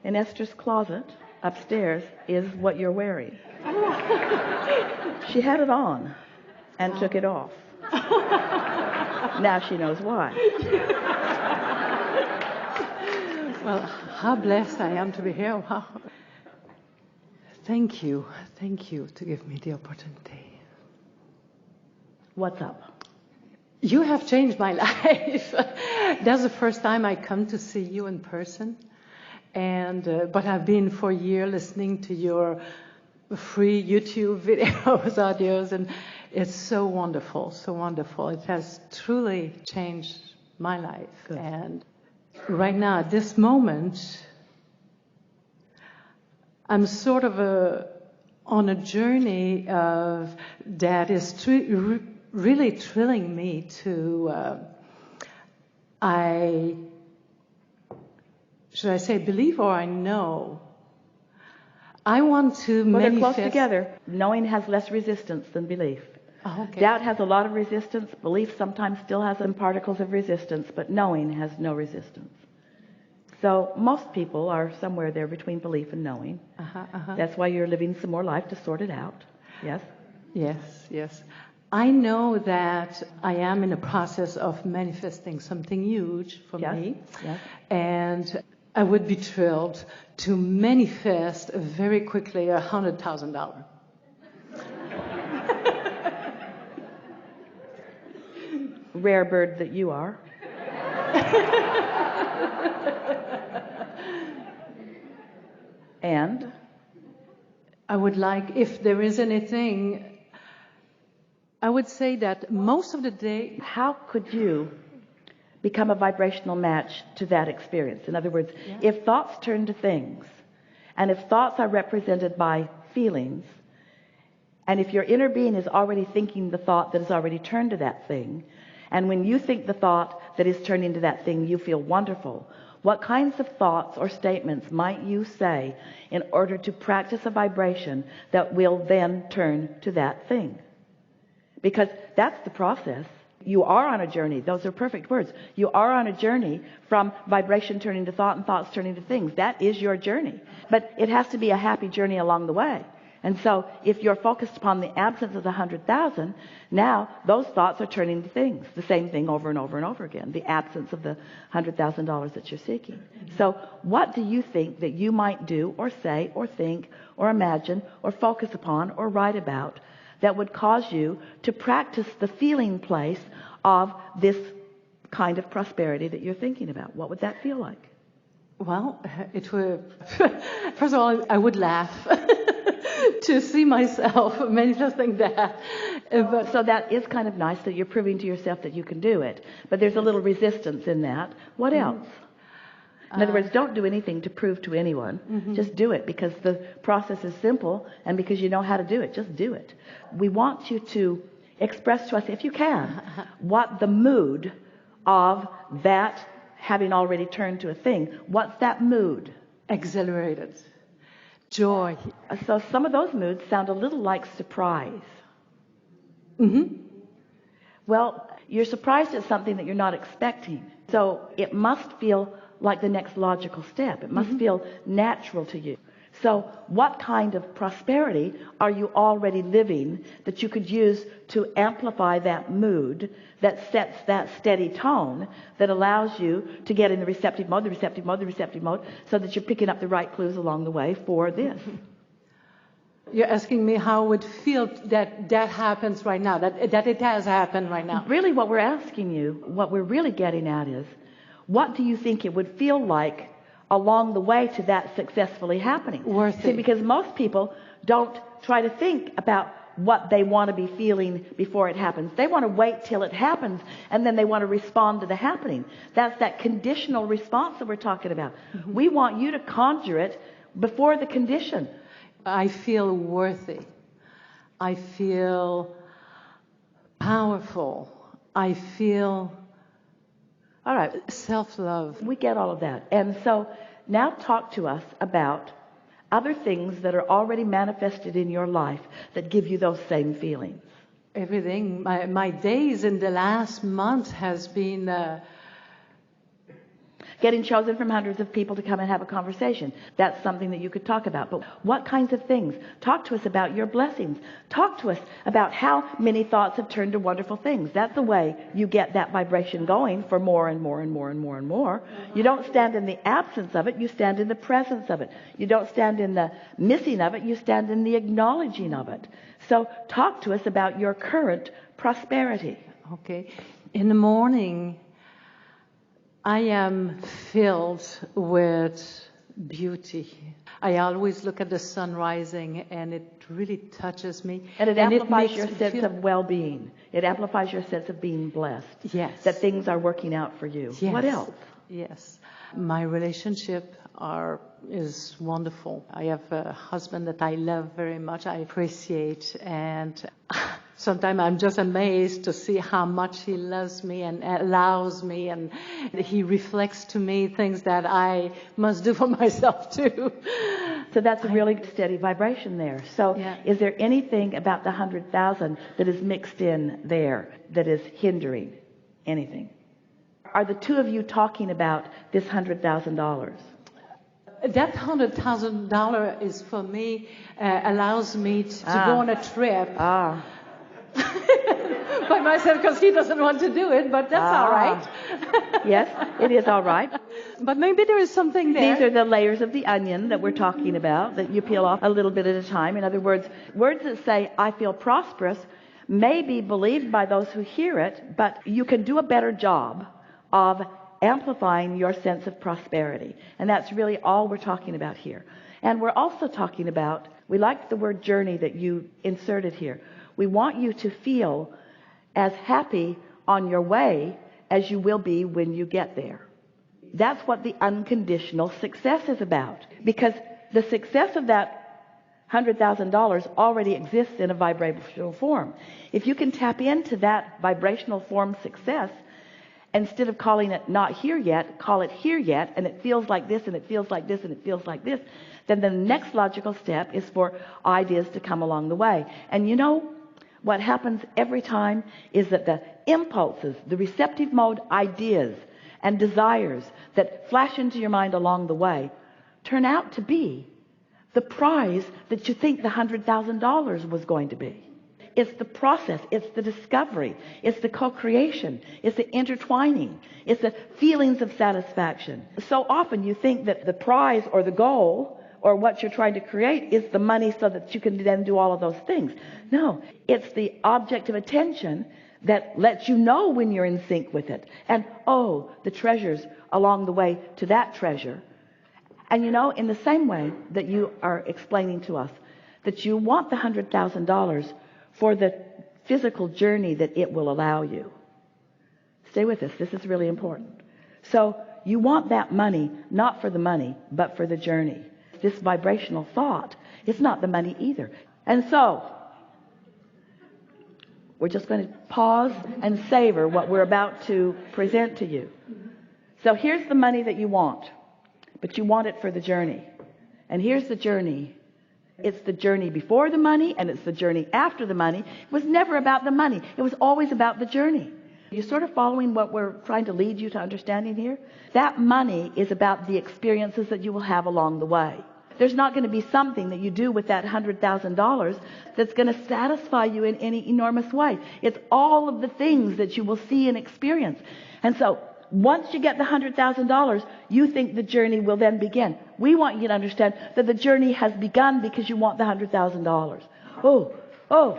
in Esther's closet upstairs is what you're wearing. She had it on and took it off. Now she knows why. Well, how blessed I am to be here. Wow. Thank you to give me the opportunity. What's up? You have changed my life. That's the first time I come to see you in person. And but I've been for a year listening to your free YouTube videos, audios, and it's so wonderful, so wonderful. It has truly changed my life. Good. And right now, at this moment, I'm sort of on a journey that is really thrilling me to, should I say believe or I know? I want to Well, manifest. they're close together. Knowing has less resistance than belief. Oh, okay. Doubt has a lot of resistance. Belief sometimes still has some particles of resistance, but knowing has no resistance. So most people are somewhere there between belief and knowing. That's why you're living some more life to sort it out. Yes? Yes. I know that I am in a process of manifesting something huge for me. Yes. And I would be thrilled to manifest very quickly $100,000. Rare bird that you are. And I would like, if there is anything, I would say that most of the day. how could you become a vibrational match to that experience? In other words, if thoughts turn to things, and if thoughts are represented by feelings, and if your inner being is already thinking the thought that is already turned to that thing, and when you think the thought that is turning to that thing, you feel wonderful, what kinds of thoughts or statements might you say in order to practice a vibration that will then turn to that thing? Because that's the process. You are on a journey. Those are perfect words. You are on a journey from vibration turning to thought and thoughts turning to things. That is your journey. But it has to be a happy journey along the way. And so if you're focused upon the absence of the 100,000, now those thoughts are turning to things. The same thing over and over and over again. The absence of the $100,000 that you're seeking. So what do you think that you might do or say or think or imagine or focus upon or write about that would cause you to practice the feeling place of this kind of prosperity that you're thinking about? What would that feel like? Well, it would, first of all, I would laugh to see myself manifesting that. But so that is kind of nice that you're proving to yourself that you can do it. But there's a little resistance in that. What else? In other words, don't do anything to prove to anyone. Just do it because the process is simple and because you know how to do it. Just do it. We want you to express to us, if you can, what the mood of that having already turned to a thing. What's that mood? Exhilarated. Joy. So some of those moods sound a little like surprise. Well, you're surprised at something that you're not expecting. So it must feel like the next logical step. It must feel natural to you. So what kind of prosperity are you already living that you could use to amplify that mood that sets that steady tone that allows you to get in the receptive mode, so that you're picking up the right clues along the way for this? You're asking me how it would feel that happens right now, that it has happened right now. Really what we're asking you, what we're really getting at is, what do you think it would feel like along the way to that successfully happening? Worthy. See, because most people don't try to think about what they want to be feeling before it happens. They want to wait till it happens and then they want to respond to the happening. That's that conditional response that we're talking about. We want you to conjure it before the condition. I feel worthy. I feel powerful. I feel all right, self-love. We get all of that. And so now talk to us about other things that are already manifested in your life that give you those same feelings. Everything. My days in the last month has been Getting chosen from hundreds of people to come and have a conversation. That's something that you could talk about. But what kinds of things? Talk to us about your blessings. Talk to us about how many thoughts have turned to wonderful things. That's the way you get that vibration going for more and more and more and more and more. You don't stand in the absence of it. You stand in the presence of it. You don't stand in the missing of it. You stand in the acknowledging of it. So talk to us about your current prosperity. Okay. In the morning, I am filled with beauty. I always look at the sun rising, and it really touches me. And it amplifies your sense of well-being. It amplifies your sense of being blessed. Yes. That things are working out for you. Yes. What else? Yes. My relationship is wonderful. I have a husband that I love very much, I appreciate, and sometimes I'm just amazed to see how much he loves me and allows me, and he reflects to me things that I must do for myself too. So that's a really steady vibration there. So is there anything about the 100,000 that is mixed in there that is hindering anything? Are the two of you talking about this $100,000? That $100,000 is for me, allows me to go on a trip. By myself, because he doesn't want to do it, but that's all right. Yes, it is all right. But maybe there is something there. These are the layers of the onion that we're talking about, that you peel off a little bit at a time. In other words, words that say, I feel prosperous, may be believed by those who hear it, but you can do a better job of amplifying your sense of prosperity. And that's really all we're talking about here. And we're also talking about, we like the word journey that you inserted here. We want you to feel as happy on your way as you will be when you get there. That's what the unconditional success is about. Because the success of that $100,000 already exists in a vibrational form. If you can tap into that vibrational form success, instead of calling it not here yet, call it here yet, and it feels like this, and it feels like this, and it feels like this, then the next logical step is for ideas to come along the way. And you know what happens every time is that the impulses, the receptive mode ideas and desires that flash into your mind along the way turn out to be the prize that you think the $100,000 was going to be. It's the process, it's the discovery, it's the co-creation, it's the intertwining, it's the feelings of satisfaction. So often you think that the prize or the goal or what you're trying to create is the money so that you can then do all of those things. No, it's the object of attention that lets you know when you're in sync with it. And oh, the treasures along the way to that treasure. And you know, in the same way that you are explaining to us that you want the $100,000 for the physical journey that it will allow you. Stay with us. This is really important. So you want that money, not for the money, but for the journey. This vibrational thought, it's not the money either. And so we're just going to pause and savor what we're about to present to you. So here's the money that you want, but you want it for the journey. And here's the journey. It's the journey before the money, and it's the journey after the money. It was never about the money. It was always about the journey. You're sort of following what we're trying to lead you to understanding here? That money is about the experiences that you will have along the way. There's not going to be something that you do with that $100,000 that's going to satisfy you in any enormous way. It's all of the things that you will see and experience. And so once you get the $100,000, you think the journey will then begin. We want you to understand that the journey has begun because you want the $100,000. Oh.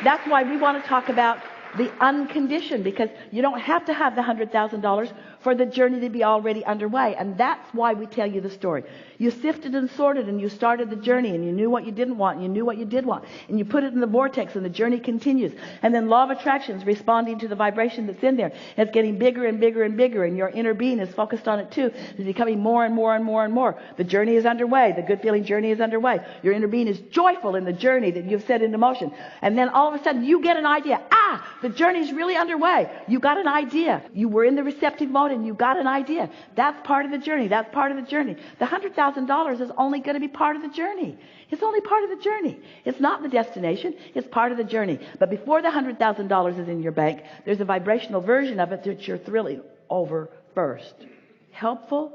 That's why we want to talk about the unconditioned, because you don't have to have the $100,000 for the journey to be already underway. And that's why we tell you the story. You sifted and sorted, and you started the journey, and you knew what you didn't want, and you knew what you did want, and you put it in the vortex, and the journey continues. And then law of attraction is responding to the vibration that's in there. And it's getting bigger and bigger and bigger, and your inner being is focused on it too. It's becoming more and more and more and more. The journey is underway. The good feeling journey is underway. Your inner being is joyful in the journey that you've set into motion. And then all of a sudden you get an idea. The journey's really underway. You got an idea. You were in the receptive mode and you got an idea. That's part of the journey. That's part of the journey. The $100,000 is only going to be part of the journey. It's only part of the journey. It's not the destination. It's part of the journey. But before the $100,000 is in your bank, there's a vibrational version of it that you're thrilling over first. Helpful?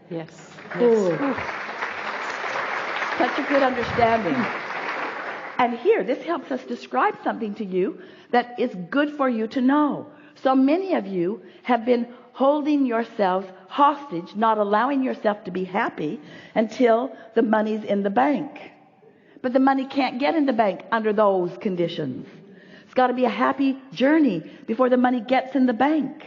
Yes. Ooh. Yes. Such a good understanding. And here, this helps us describe something to you that is good for you to know. So many of you have been holding yourselves hostage, not allowing yourself to be happy until the money's in the bank. But the money can't get in the bank under those conditions. It's got to be a happy journey before the money gets in the bank.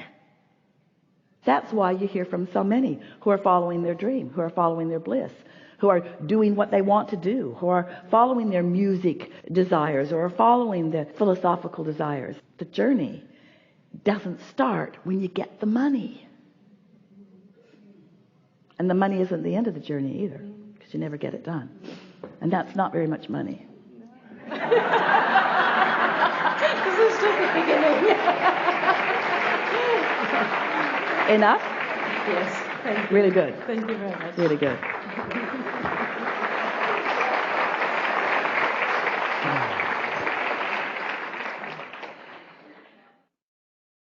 That's why you hear from so many who are following their dream, who are following their bliss, who are doing what they want to do, who are following their music desires or are following the philosophical desires. The journey doesn't start when you get the money. And the money isn't the end of the journey either, because you never get it done. And that's not very much money. This is just the beginning. Enough? Yes. Thank you. Really good. Thank you very much. Really good.